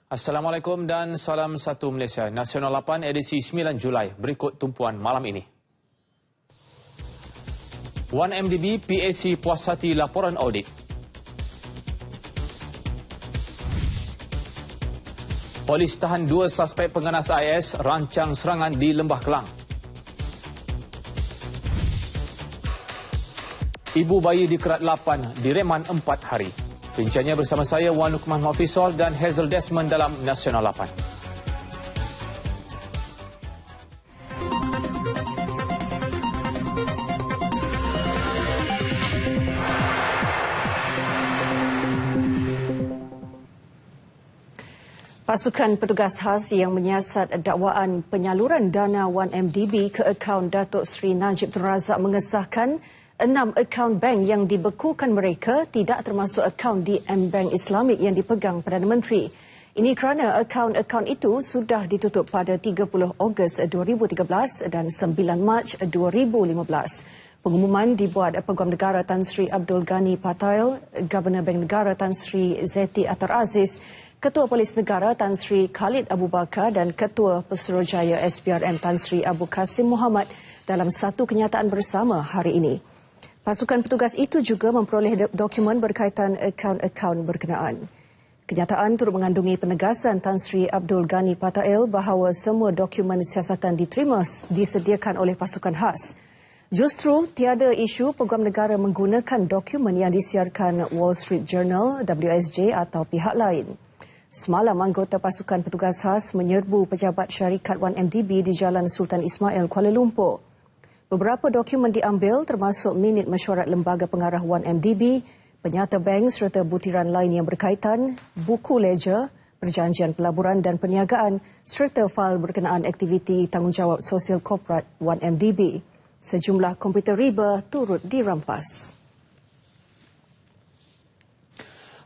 Assalamualaikum dan salam satu Malaysia. Nasional 8 edisi 9 Julai. Berikut tumpuan malam ini. 1MDB PAC puas hati laporan audit. Polis tahan 2 suspek penganas IS rancang serangan di Lembah Kelang. Ibu bayi dikerat 8, direman 4 hari. Bincangnya bersama saya Wan Lukman Hafizol dan Hazel Desmond dalam Nasional 8. Pasukan petugas khas yang menyiasat dakwaan penyaluran dana 1MDB ke akaun Datuk Seri Najib Tun Razak mengesahkan 6 akaun bank yang dibekukan mereka tidak termasuk akaun di M-Bank Islamik yang dipegang Perdana Menteri. Ini kerana akaun-akaun itu sudah ditutup pada 30 Ogos 2013 dan 9 Mac 2015. Pengumuman dibuat Peguam Negara Tan Sri Abdul Ghani Patail, Governor Bank Negara Tan Sri Zeti Atar Aziz, Ketua Polis Negara Tan Sri Khalid Abu Bakar dan Ketua Pesuruhjaya SPRM Tan Sri Abu Kasim Muhammad dalam satu kenyataan bersama hari ini. Pasukan petugas itu juga memperoleh dokumen berkaitan akaun-akaun berkenaan. Kenyataan turut mengandungi penegasan Tan Sri Abdul Ghani Patail bahawa semua dokumen siasatan disediakan oleh pasukan khas. Justru tiada isu Peguam Negara menggunakan dokumen yang disiarkan Wall Street Journal, WSJ atau pihak lain. Semalam, anggota pasukan petugas khas menyerbu pejabat syarikat 1MDB di Jalan Sultan Ismail, Kuala Lumpur. Beberapa dokumen diambil termasuk minit mesyuarat lembaga pengarah 1MDB, penyata bank serta butiran lain yang berkaitan, buku ledger, perjanjian pelaburan dan perniagaan serta fail berkenaan aktiviti tanggungjawab sosial korporat 1MDB. Sejumlah komputer riba turut dirampas.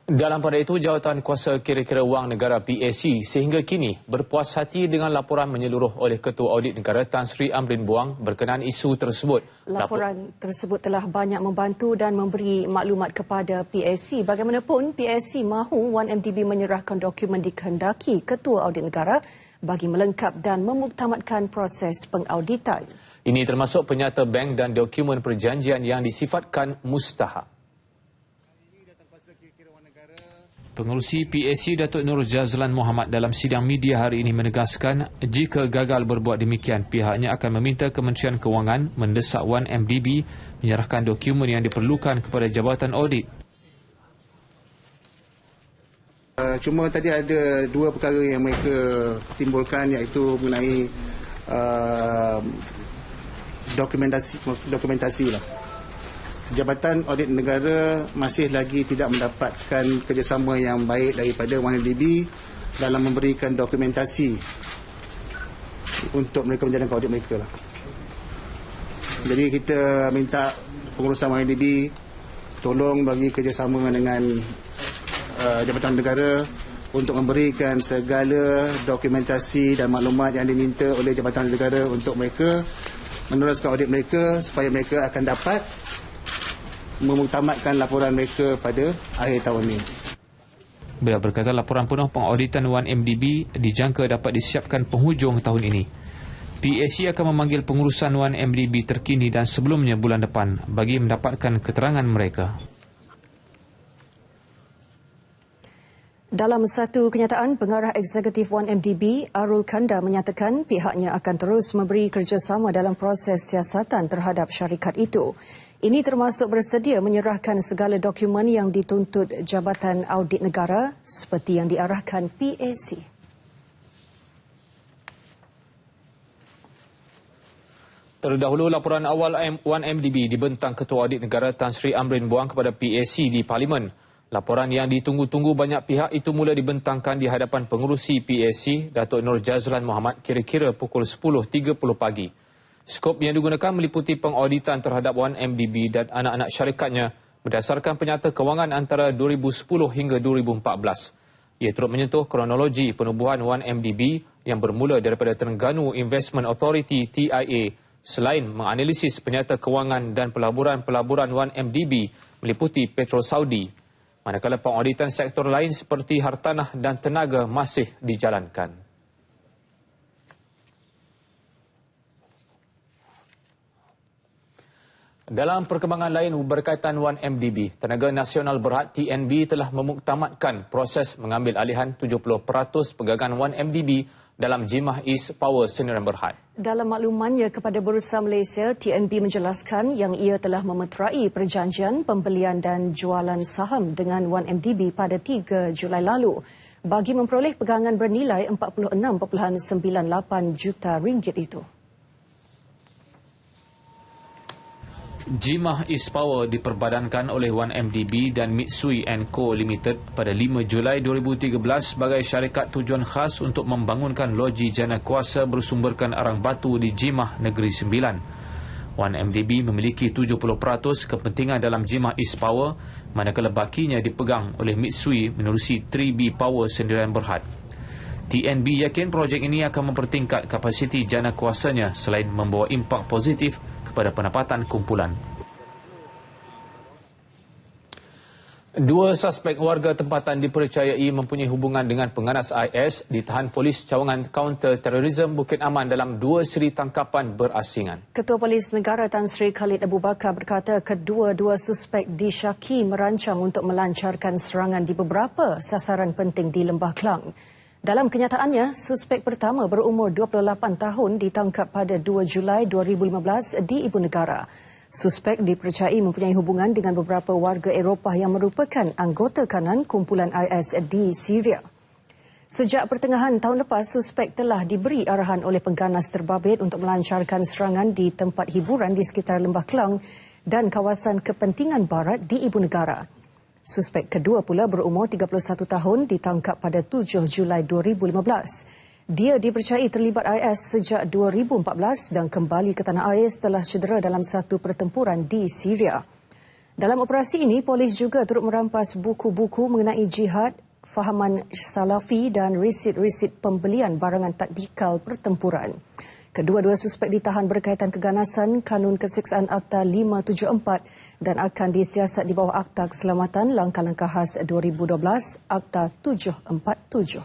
Dalam pada itu, Jawatan Kuasa Kira-kira Wang Negara PAC sehingga kini berpuas hati dengan laporan menyeluruh oleh Ketua Audit Negara Tan Sri Amrin Buang berkenaan isu tersebut. Laporan tersebut telah banyak membantu dan memberi maklumat kepada PAC. Bagaimanapun, PAC mahu 1MDB menyerahkan dokumen dikehendaki Ketua Audit Negara bagi melengkap dan memuktamadkan proses pengauditan. Ini termasuk penyata bank dan dokumen perjanjian yang disifatkan mustahak. Pengerusi PAC Datuk Nur Jazlan Muhammad dalam sidang media hari ini menegaskan jika gagal berbuat demikian, pihaknya akan meminta Kementerian Kewangan mendesak 1MDB menyerahkan dokumen yang diperlukan kepada Jabatan Audit. Cuma tadi ada 2 perkara yang mereka timbulkan, iaitu mengenai dokumentasi lah. Jabatan Audit Negara masih lagi tidak mendapatkan kerjasama yang baik daripada 1MDB dalam memberikan dokumentasi untuk mereka menjalankan audit mereka lah. Jadi kita minta pengurusan 1MDB tolong bagi kerjasama dengan Jabatan Negara untuk memberikan segala dokumentasi dan maklumat yang diminta oleh Jabatan Negara untuk mereka meneruskan audit mereka supaya mereka akan dapat memuktamadkan laporan mereka pada akhir tahun ini. Beliau berkata laporan penuh pengauditan 1MDB dijangka dapat disiapkan penghujung tahun ini. PAC akan memanggil pengurusan 1MDB terkini dan sebelumnya bulan depan bagi mendapatkan keterangan mereka. Dalam satu kenyataan, pengarah eksekutif 1MDB, Arul Kanda menyatakan pihaknya akan terus memberi kerjasama dalam proses siasatan terhadap syarikat itu. Ini termasuk bersedia menyerahkan segala dokumen yang dituntut Jabatan Audit Negara seperti yang diarahkan PAC. Terdahulu, laporan awal 1MDB dibentang Ketua Audit Negara Tan Sri Amrin Buang kepada PAC di Parlimen. Laporan yang ditunggu-tunggu banyak pihak itu mula dibentangkan di hadapan pengurusi PAC, Datuk Nur Jazlan Muhammad, kira-kira pukul 10.30 pagi. Skop yang digunakan meliputi pengauditan terhadap 1MDB dan anak-anak syarikatnya berdasarkan penyata kewangan antara 2010 hingga 2014. Ia turut menyentuh kronologi penubuhan 1MDB yang bermula daripada Terengganu Investment Authority TIA selain menganalisis penyata kewangan dan pelaburan-pelaburan 1MDB meliputi Petrol Saudi. manakala pengauditan sektor lain seperti hartanah dan tenaga masih dijalankan. Dalam perkembangan lain berkaitan 1MDB, Tenaga Nasional Berhad TNB telah memuktamadkan proses mengambil alihan 70% pegangan 1MDB dalam Jimah East Power Sdn Berhad. Dalam maklumannya kepada Bursa Malaysia, TNB menjelaskan yang ia telah memeterai perjanjian pembelian dan jualan saham dengan 1MDB pada 3 Julai lalu bagi memperoleh pegangan bernilai 46.98 juta ringgit itu. Jimah East Power diperbadankan oleh 1MDB dan Mitsui & Co Limited pada 5 Julai 2013 sebagai syarikat tujuan khas untuk membangunkan loji jana kuasa bersumberkan arang batu di Jimah Negeri Sembilan. 1MDB memiliki 70% kepentingan dalam Jimah East Power, manakala bakinya dipegang oleh Mitsui menerusi 3B Power Sdn Berhad. TNB yakin projek ini akan mempertingkat kapasiti jana kuasanya selain membawa impak positif kepada pendapatan kumpulan. Dua suspek warga tempatan dipercayai mempunyai hubungan dengan penganas IS ditahan polis cawangan Counter Terrorism Bukit Aman dalam 2 siri tangkapan berasingan. Ketua Polis Negara Tan Sri Khalid Abu Bakar berkata kedua-dua suspek disyaki merancang untuk melancarkan serangan di beberapa sasaran penting di Lembah Klang. Dalam kenyataannya, suspek pertama berumur 28 tahun ditangkap pada 2 Julai 2015 di Ibu Negara. Suspek dipercayai mempunyai hubungan dengan beberapa warga Eropah yang merupakan anggota kanan kumpulan IS di Syria. Sejak pertengahan tahun lepas, suspek telah diberi arahan oleh pengganas terbabit untuk melancarkan serangan di tempat hiburan di sekitar Lembah Klang dan kawasan kepentingan barat di Ibu Negara. Suspek kedua pula berumur 31 tahun ditangkap pada 7 Julai 2015. Dia dipercayai terlibat IS sejak 2014 dan kembali ke tanah air setelah cedera dalam satu pertempuran di Syria. Dalam operasi ini, polis juga turut merampas buku-buku mengenai jihad, fahaman salafi dan resit-resit pembelian barangan taktikal pertempuran. Kedua-dua suspek ditahan berkaitan keganasan Kanun Keseksaan Akta 574 dan akan disiasat di bawah Akta Keselamatan Langkah-Langkah Khas 2012 Akta 747.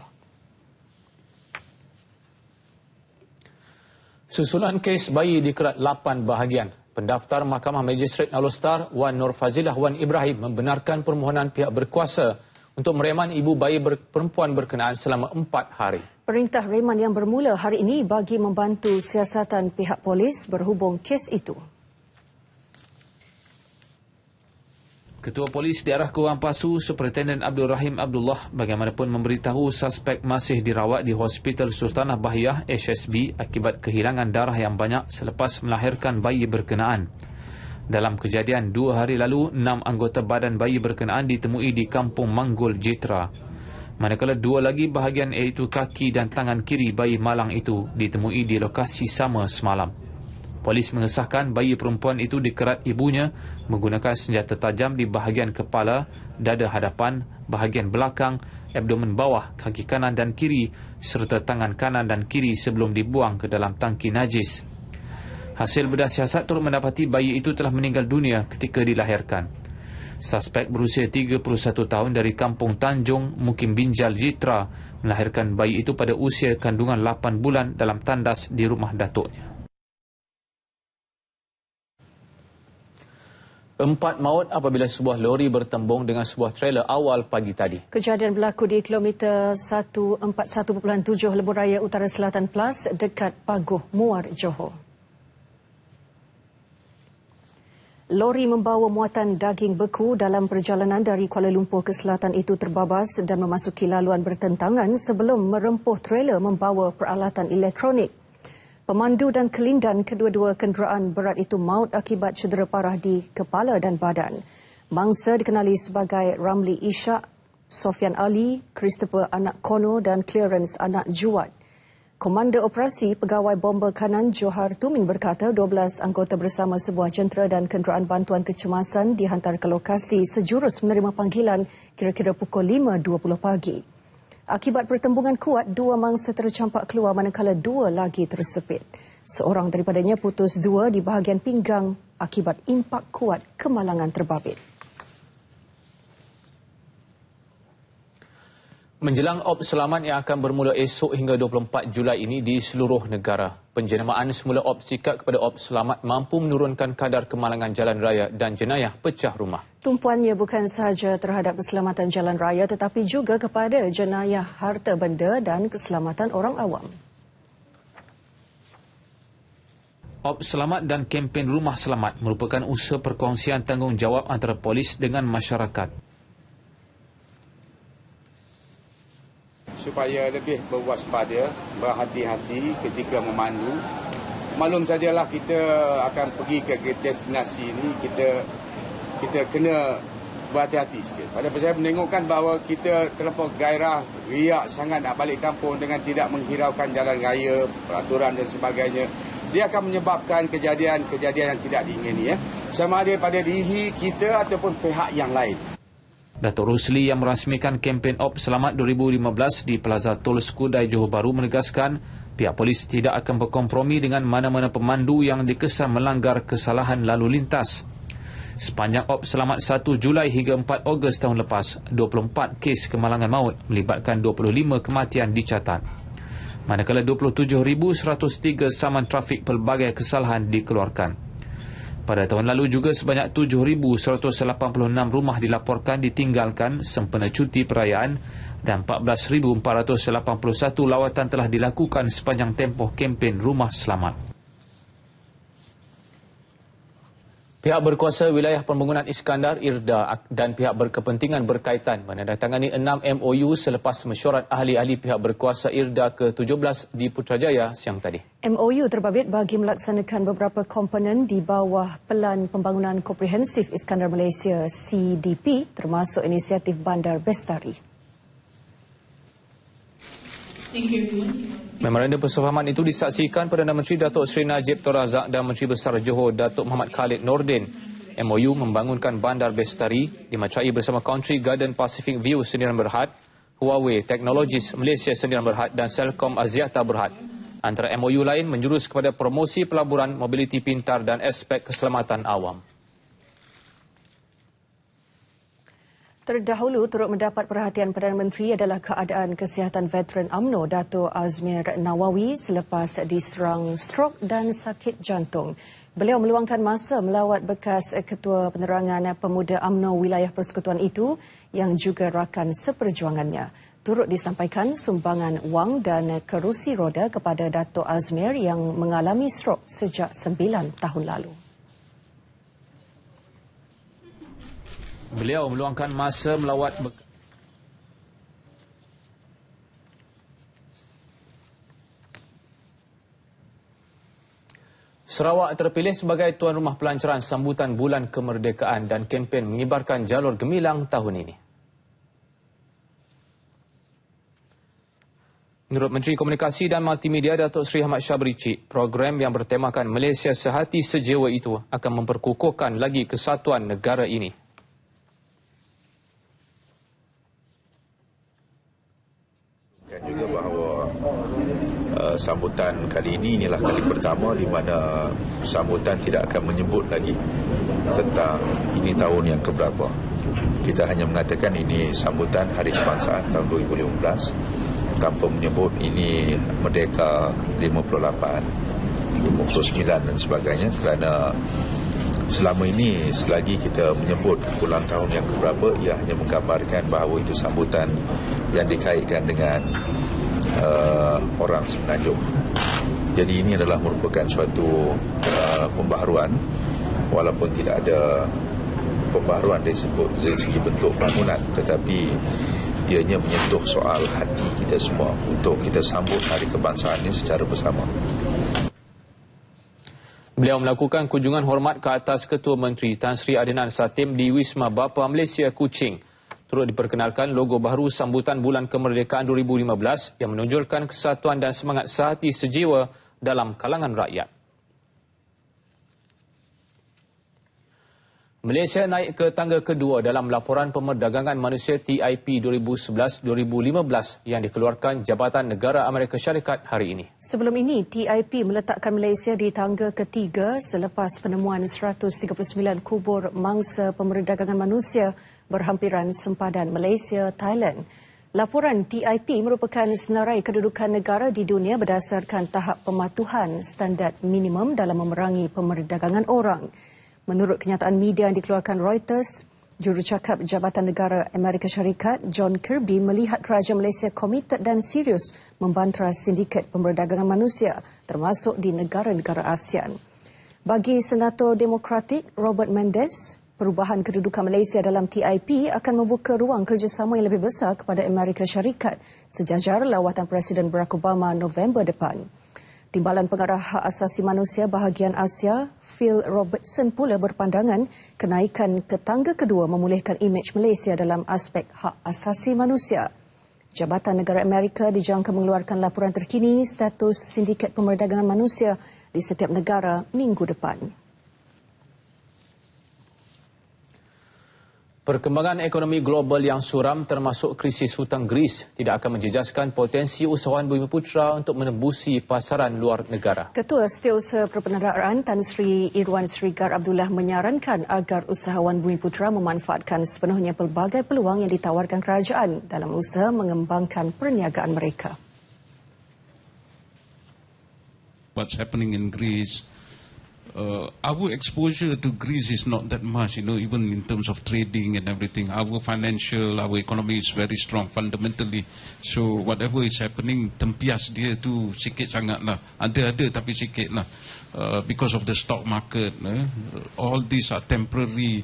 Susulan kes bayi dikerat 8 bahagian. Pendaftar Mahkamah Magistrate Alor Wan Nur Fazilah Wan Ibrahim membenarkan permohonan pihak berkuasa untuk mereman ibu bayi perempuan berkenaan selama 4 hari. Perintah reman yang bermula hari ini bagi membantu siasatan pihak polis berhubung kes itu. Ketua Polis Daerah Kurang Pasu, Superintendent Abdul Rahim Abdullah bagaimanapun memberitahu suspek masih dirawat di Hospital Sultanah Bahiyah HSB akibat kehilangan darah yang banyak selepas melahirkan bayi berkenaan. Dalam kejadian 2 hari lalu, 6 anggota badan bayi berkenaan ditemui di Kampung Manggul Jitra. Manakala 2 lagi bahagian iaitu kaki dan tangan kiri bayi malang itu ditemui di lokasi sama semalam. Polis mengesahkan bayi perempuan itu dikerat ibunya menggunakan senjata tajam di bahagian kepala, dada hadapan, bahagian belakang, abdomen bawah, kaki kanan dan kiri serta tangan kanan dan kiri sebelum dibuang ke dalam tangki najis. Hasil bedah siasat turut mendapati bayi itu telah meninggal dunia ketika dilahirkan. Suspek berusia 31 tahun dari Kampung Tanjung, Mukim Binjal, Jitra melahirkan bayi itu pada usia kandungan 8 bulan dalam tandas di rumah datuknya. 4 maut apabila sebuah lori bertembung dengan sebuah trailer awal pagi tadi. Kejadian berlaku di kilometer 141.7 Lebuh Raya Utara Selatan Plus dekat Paguh, Muar, Johor. Lori membawa muatan daging beku dalam perjalanan dari Kuala Lumpur ke selatan itu terbabas dan memasuki laluan bertentangan sebelum merempuh trailer membawa peralatan elektronik. Pemandu dan kelindan kedua-dua kenderaan berat itu maut akibat cedera parah di kepala dan badan. Mangsa dikenali sebagai Ramli Ishak, Sofian Ali, Christopher anak Kono dan Clarence anak Juwat. Komander Operasi Pegawai Bomba Kanan Johar Tumin berkata 12 anggota bersama sebuah jentera dan kenderaan bantuan kecemasan dihantar ke lokasi sejurus menerima panggilan kira-kira pukul 5.20 pagi. Akibat pertembungan kuat, 2 mangsa tercampak keluar manakala 2 lagi tersepit. Seorang daripadanya putus 2 di bahagian pinggang akibat impak kuat kemalangan terbabit. Menjelang Op Selamat yang akan bermula esok hingga 24 Julai ini di seluruh negara, penjenamaan semula Op Sikat kepada Op Selamat mampu menurunkan kadar kemalangan jalan raya dan jenayah pecah rumah. Tumpuannya bukan sahaja terhadap keselamatan jalan raya tetapi juga kepada jenayah harta benda dan keselamatan orang awam. Op Selamat dan kempen Rumah Selamat merupakan usaha perkongsian tanggungjawab antara polis dengan masyarakat. Supaya lebih berwaspada, berhati-hati ketika memandu. Maklum sajalah kita akan pergi ke destinasi ini, kita kena berhati-hati sikit. Pada saya menengokkan bahawa kita terlampau gairah, riak sangat nak balik kampung dengan tidak menghiraukan jalan raya, peraturan dan sebagainya. Dia akan menyebabkan kejadian-kejadian yang tidak diingini. Sama ada pada diri kita ataupun pihak yang lain. Datuk Rusli yang merasmikan kempen Op Selamat 2015 di Plaza Tol Skudai Johor Bahru menegaskan pihak polis tidak akan berkompromi dengan mana-mana pemandu yang dikesan melanggar kesalahan lalu lintas. Sepanjang Op Selamat 1 Julai hingga 4 Ogos tahun lepas, 24 kes kemalangan maut melibatkan 25 kematian dicatat. Manakala 27,103 saman trafik pelbagai kesalahan dikeluarkan. Pada tahun lalu juga sebanyak 7,186 rumah dilaporkan ditinggalkan sempena cuti perayaan dan 14,481 lawatan telah dilakukan sepanjang tempoh kempen Rumah Selamat. Pihak berkuasa wilayah pembangunan Iskandar, IRDA dan pihak berkepentingan berkaitan menandatangani 6 MOU selepas mesyuarat ahli-ahli pihak berkuasa IRDA ke-17 di Putrajaya siang tadi. MOU terbabit bagi melaksanakan beberapa komponen di bawah Pelan Pembangunan Komprehensif Iskandar Malaysia CDP termasuk inisiatif Bandar Bestari. Memorandum persefahaman itu disaksikan Perdana Menteri Datuk Seri Najib Tun Razak dan Menteri Besar Johor Datuk Muhammad Khalid Nordin. MOU membangunkan Bandar Bestari dimacai bersama Country Garden Pacific View Sdn Bhd, Huawei Technologies Malaysia Sdn Bhd dan Celcom Axiata Berhad. Antara MOU lain menjurus kepada promosi pelaburan, mobiliti pintar dan aspek keselamatan awam. Terdahulu turut mendapat perhatian Perdana Menteri adalah keadaan kesihatan veteran UMNO Dato' Azmir Nawawi selepas diserang strok dan sakit jantung. Beliau meluangkan masa melawat bekas Ketua Penerangan Pemuda UMNO wilayah persekutuan itu yang juga rakan seperjuangannya. Turut disampaikan sumbangan wang dan kerusi roda kepada Dato' Azmir yang mengalami strok sejak 9 tahun lalu. Beliau meluangkan masa melawat Sarawak terpilih sebagai tuan rumah pelancaran sambutan Bulan Kemerdekaan dan kempen mengibarkan jalur gemilang tahun ini. Menurut Menteri Komunikasi dan Multimedia Datuk Seri Ahmad Syabri Cik, program yang bertemakan Malaysia Sehati Sejiwa itu akan memperkukuhkan lagi kesatuan negara ini. Juga bahawa sambutan kali ini inilah kali pertama di mana sambutan tidak akan menyebut lagi tentang ini tahun yang keberapa. Kita hanya mengatakan ini sambutan Hari Kebangsaan tahun 2015 tanpa menyebut ini Merdeka 58, 59 dan sebagainya, kerana selama ini selagi kita menyebut ulang tahun yang keberapa, ia hanya menggambarkan bahawa itu sambutan yang dikaitkan dengan orang Semenanjung. Jadi ini adalah merupakan suatu pembaharuan, walaupun tidak ada pembaharuan dari segi bentuk bangunan, tetapi ianya menyentuh soal hati kita semua untuk kita sambut Hari Kebangsaan ini secara bersama. Beliau melakukan kunjungan hormat ke atas Ketua Menteri Tan Sri Adnan Satim di Wisma Bapa Malaysia Kuching. Turut diperkenalkan logo baru sambutan Bulan Kemerdekaan 2015 yang menonjolkan kesatuan dan semangat sehati sejiwa dalam kalangan rakyat. Malaysia naik ke tangga kedua dalam laporan pemerdagangan manusia TIP 2011-2015 yang dikeluarkan Jabatan Negara Amerika Syarikat hari ini. Sebelum ini, TIP meletakkan Malaysia di tangga ketiga selepas penemuan 139 kubur mangsa pemerdagangan manusia berhampiran sempadan Malaysia, Thailand. Laporan TIP merupakan senarai kedudukan negara di dunia berdasarkan tahap pematuhan standard minimum dalam memerangi pemerdagangan orang. Menurut kenyataan media yang dikeluarkan Reuters, Jurucakap Jabatan Negara Amerika Syarikat John Kirby melihat kerajaan Malaysia komited dan serius membantras sindiket pemerdagangan manusia termasuk di negara-negara ASEAN. Bagi Senator Demokratik Robert Mendes, perubahan kedudukan Malaysia dalam TIP akan membuka ruang kerjasama yang lebih besar kepada Amerika Syarikat sejajar lawatan Presiden Barack Obama November depan. Timbalan Pengarah Hak Asasi Manusia bahagian Asia, Phil Robertson pula berpandangan kenaikan ke tangga kedua memulihkan imej Malaysia dalam aspek hak asasi manusia. Jabatan Negara Amerika dijangka mengeluarkan laporan terkini status sindiket pemerdagangan manusia di setiap negara minggu depan. Perkembangan ekonomi global yang suram termasuk krisis hutang Greece tidak akan menjejaskan potensi usahawan Bumiputera untuk menembusi pasaran luar negara. Ketua Setiausaha Perbendaharaan Tan Sri Irwan Srigar Abdullah menyarankan agar usahawan Bumiputera memanfaatkan sepenuhnya pelbagai peluang yang ditawarkan kerajaan dalam usaha mengembangkan perniagaan mereka. What's happening in Greece? Our exposure to Greece is not that much, even in terms of trading and everything. Our economy is very strong fundamentally. So whatever is happening, tempias dia tu sikit sangat lah. Ada tapi sikit lah. Because of the stock market, all these are temporary.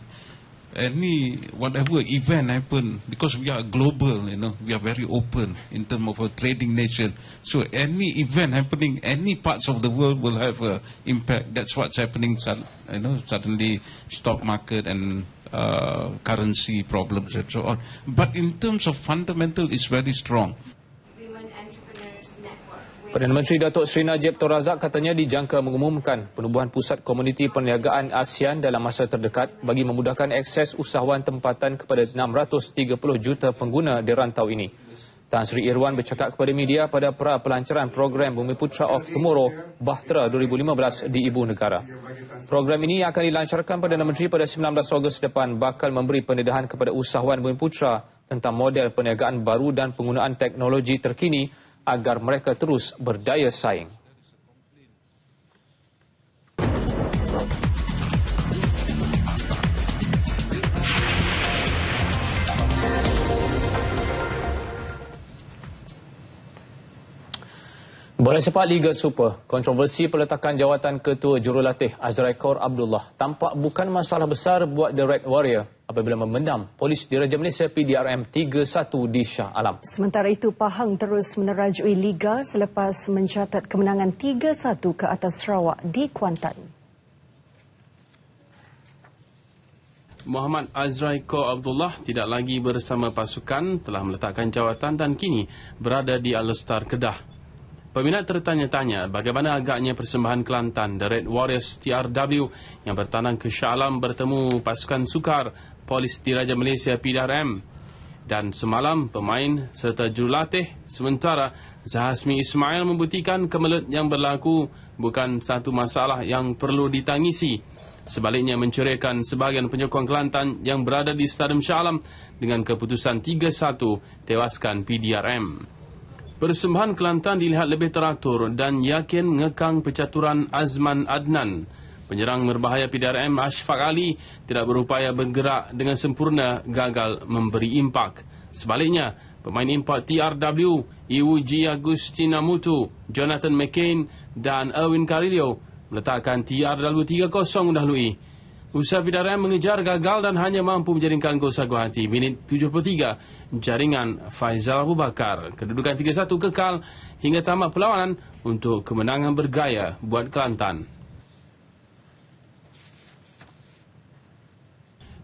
Whatever event happen, because we are global, we are very open in terms of a trading nation. So any event happening, any parts of the world will have an impact. That's what's happening. Suddenly stock market and currency problems and so on. But in terms of fundamental, it's very strong. Perdana Menteri Datuk Seri Najib Tun Razak katanya dijangka mengumumkan penubuhan pusat komuniti perniagaan ASEAN dalam masa terdekat bagi memudahkan akses usahawan tempatan kepada 630 juta pengguna di rantau ini. Tan Sri Irwan bercakap kepada media pada pra-pelancaran program Bumiputera of Tomorrow Bahtera 2015 di Ibu Negara. Program ini akan dilancarkan Perdana Menteri pada 19 Ogos depan bakal memberi pendedahan kepada usahawan Bumiputera tentang model perniagaan baru dan penggunaan teknologi terkini agar mereka terus berdaya saing. Bola sepak Liga Super, kontroversi peletakan jawatan Ketua Jurulatih Azraikor Abdullah tampak bukan masalah besar buat The Red Warrior apabila memendam polis Diraja Malaysia PDRM 3-1 di Shah Alam. Sementara itu, Pahang terus menerajui Liga selepas mencatat kemenangan 3-1 ke atas Sarawak di Kuantan. Muhammad Azraikor Abdullah tidak lagi bersama pasukan, telah meletakkan jawatan dan kini berada di Al-Star Kedah. Peminat tertanya-tanya bagaimana agaknya persembahan Kelantan The Red Warriors TRW yang bertandang ke Shah Alam bertemu pasukan sukar Polis Diraja Malaysia PDRM. Dan semalam pemain serta jurulatih sementara Zahasmi Ismail membuktikan kemelut yang berlaku bukan satu masalah yang perlu ditangisi. Sebaliknya menceriakan sebahagian penyokong Kelantan yang berada di Stadium Shah Alam dengan keputusan 3-1 tewaskan PDRM. Persembahan Kelantan dilihat lebih teratur dan yakin mengekang pencaturan Azman Adnan. Penyerang berbahaya PDRM Ashfaq Ali tidak berupaya bergerak dengan sempurna, gagal memberi impak. Sebaliknya, pemain impak TRW, Iwuji Agustina Mutu, Jonathan McCain dan Erwin Carillo meletakkan TRW 3-0 mendahului. Usaha PDRM mengejar gagal dan hanya mampu menjaringkan gol sagu hati. Minit 73, jaringan Faizal Abu Bakar. Kedudukan 3-1 kekal hingga tamat perlawanan untuk kemenangan bergaya buat Kelantan.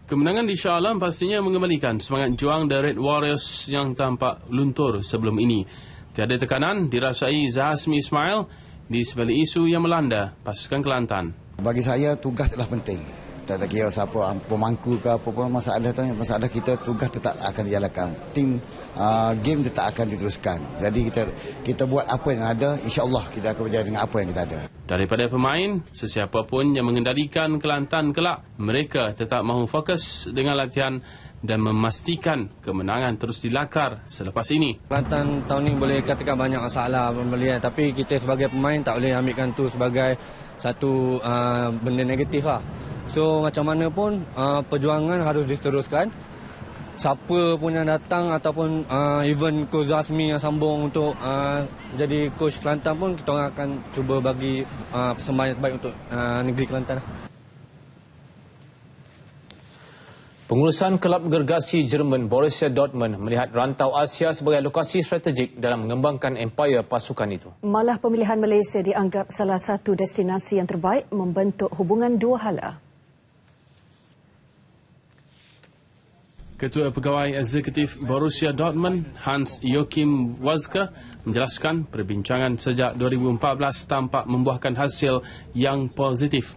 Kemenangan di Shah Alam pastinya mengembalikan semangat juang The Red Warriors yang tampak luntur sebelum ini. Tiada tekanan dirasai Zahasmi Ismail di sebalik isu yang melanda pasukan Kelantan. Bagi saya tugas adalah penting. Tak kira siapa pemangku ke apa pun masalah kita, tugas tetap akan dijalankan. Game tetap akan diteruskan. Jadi kita buat apa yang ada, insya-Allah kita akan berjaya dengan apa yang kita ada. Daripada pemain, sesiapa pun yang mengendalikan Kelantan kelak, mereka tetap mahu fokus dengan latihan dan memastikan kemenangan terus dilakar selepas ini. Kelantan tahun ini boleh katakan banyak masalah pembelian, tapi kita sebagai pemain tak boleh ambilkan tu sebagai satu benda negatif lah. So macam mana pun perjuangan harus diteruskan. Siapa pun yang datang ataupun even Coach Zasmi yang sambung untuk jadi coach Kelantan pun, kita orang akan cuba bagi persembahan yang terbaik untuk negeri Kelantan. Pengurusan kelab gergasi Jerman Borussia Dortmund melihat rantau Asia sebagai lokasi strategik dalam mengembangkan empayar pasukan itu. Malah pemilihan Malaysia dianggap salah satu destinasi yang terbaik membentuk hubungan dua hala. Ketua Pegawai Eksekutif Borussia Dortmund, Hans-Joachim Watzke, menjelaskan perbincangan sejak 2014 tampak membuahkan hasil yang positif.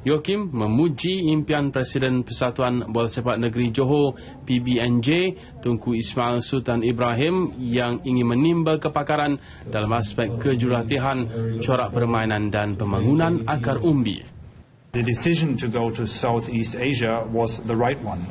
Joachim memuji impian Presiden Persatuan Bola Sepak Negeri Johor PBNJ, Tunku Ismail Sultan Ibrahim, yang ingin menimba kepakaran dalam aspek kejurulatihan, corak permainan dan pembangunan akar umbi. The decision to go to Southeast Asia was the right one.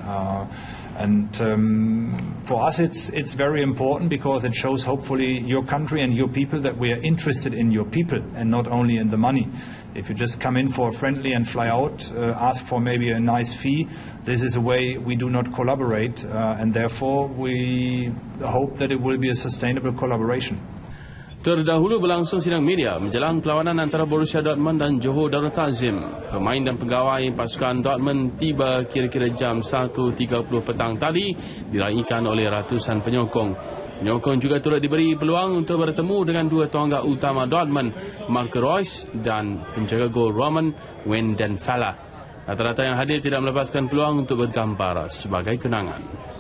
For us it's very important because it shows hopefully your country and your people that we are interested in your people and not only in the money. If you just come in for a friendly and fly out, ask for maybe a nice fee, this is a way we do not collaborate, and therefore we hope that it will be a sustainable collaboration. Terdahulu berlangsung sidang media menjelang perlawanan antara Borussia Dortmund dan Johor Darul Ta'zim. Pemain dan pegawai pasukan Dortmund tiba kira-kira jam 1.30 petang tadi, diraikan oleh ratusan penyokong. Penyokong juga turut diberi peluang untuk bertemu dengan dua tonggak utama Dortmund, Marco Reus dan penjaga gol Roman Weidenfeller. Rata-rata yang hadir tidak melepaskan peluang untuk bergambar sebagai kenangan.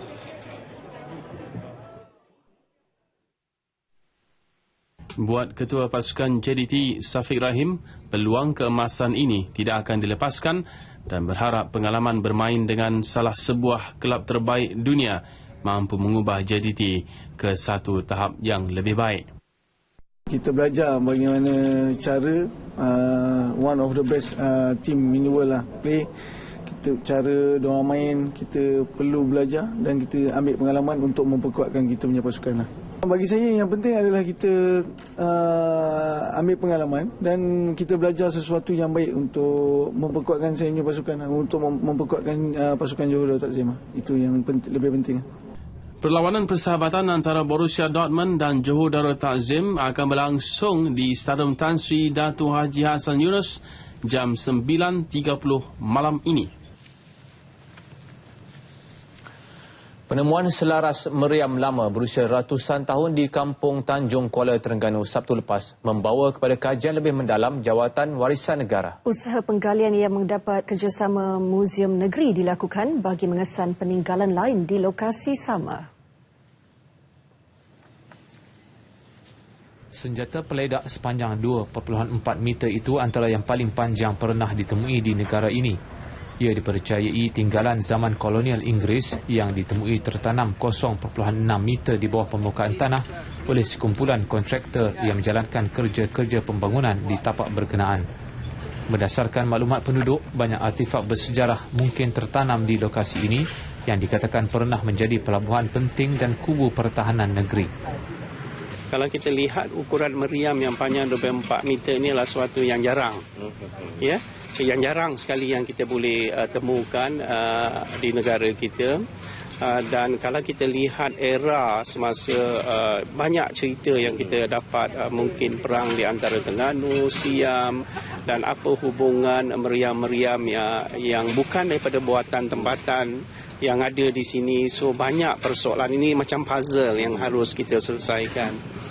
Buat Ketua Pasukan JDT Safiq Rahim, peluang keemasan ini tidak akan dilepaskan dan berharap pengalaman bermain dengan salah sebuah kelab terbaik dunia mampu mengubah JDT ke satu tahap yang lebih baik. Kita belajar bagaimana cara one of the best team in the world lah play. Kita cara diorang main, kita perlu belajar dan kita ambil pengalaman untuk memperkuatkan kita punya pasukan lah. Bagi saya yang penting adalah kita ambil pengalaman dan kita belajar sesuatu yang baik untuk memperkuatkan saya punya pasukan, untuk memperkuatkan pasukan Johor Darul Ta'zim. Itu yang lebih penting. Perlawanan persahabatan antara Borussia Dortmund dan Johor Darul Ta'zim akan berlangsung di Stadium Tan Sri Datu Haji Hassan Yunus jam 9.30 malam ini. Penemuan selaras meriam lama berusia ratusan tahun di Kampung Tanjung Kuala Terengganu Sabtu lepas membawa kepada kajian lebih mendalam Jawatan Warisan Negara. Usaha penggalian yang mendapat kerjasama Muzium Negeri dilakukan bagi mengesan peninggalan lain di lokasi sama. Senjata peledak sepanjang 2.4 meter itu antara yang paling panjang pernah ditemui di negara ini. Ia dipercayai tinggalan zaman kolonial Inggeris yang ditemui tertanam 0.6 meter di bawah permukaan tanah oleh sekumpulan kontraktor yang menjalankan kerja-kerja pembangunan di tapak berkenaan. Berdasarkan maklumat penduduk, banyak artifak bersejarah mungkin tertanam di lokasi ini yang dikatakan pernah menjadi pelabuhan penting dan kubu pertahanan negeri. Kalau kita lihat ukuran meriam yang panjang 24 meter ini adalah sesuatu yang jarang. Ya, yang jarang sekali yang kita boleh temukan di negara kita. Dan kalau kita lihat era semasa banyak cerita yang kita dapat, mungkin perang di antara Terengganu, Siam, dan apa hubungan meriam-meriam yang bukan daripada buatan tempatan yang ada di sini. So banyak persoalan ini macam puzzle yang harus kita selesaikan.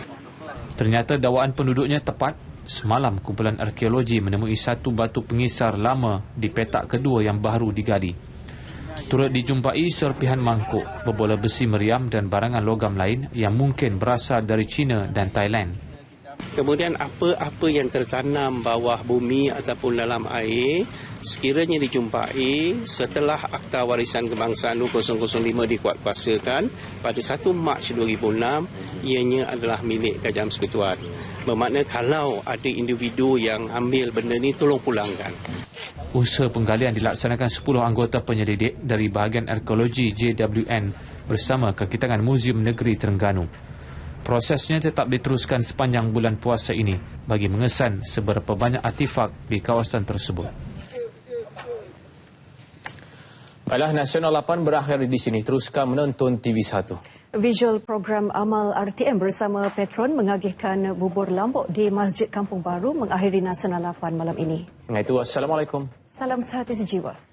Ternyata dakwaan penduduknya tepat. Semalam, kumpulan arkeologi menemui satu batu pengisar lama di petak kedua yang baru digali. Turut dijumpai serpihan mangkuk, berbola besi meriam dan barangan logam lain yang mungkin berasal dari China dan Thailand. Kemudian apa-apa yang tertanam bawah bumi ataupun dalam air sekiranya dijumpai setelah Akta Warisan Kebangsaan 2005 dikuatkuasakan pada 1 Mac 2006, ianya adalah milik Kerajaan Persekutuan. Bermakna kalau ada individu yang ambil benda ni, tolong pulangkan. Usaha penggalian dilaksanakan 10 anggota penyelidik dari bahagian arkeologi JWN bersama Kekitangan Muzium Negeri Terengganu. Prosesnya tetap diteruskan sepanjang bulan puasa ini bagi mengesan seberapa banyak artifak di kawasan tersebut. Baiklah, Nasional 8 berakhir di sini. Teruskan menonton TV1. Visual program Amal RTM bersama Petron mengagihkan bubur lambuk di Masjid Kampung Baru mengakhiri Nasional 8 malam ini. Dengan itu, Assalamualaikum. Salam sehati sejiwa.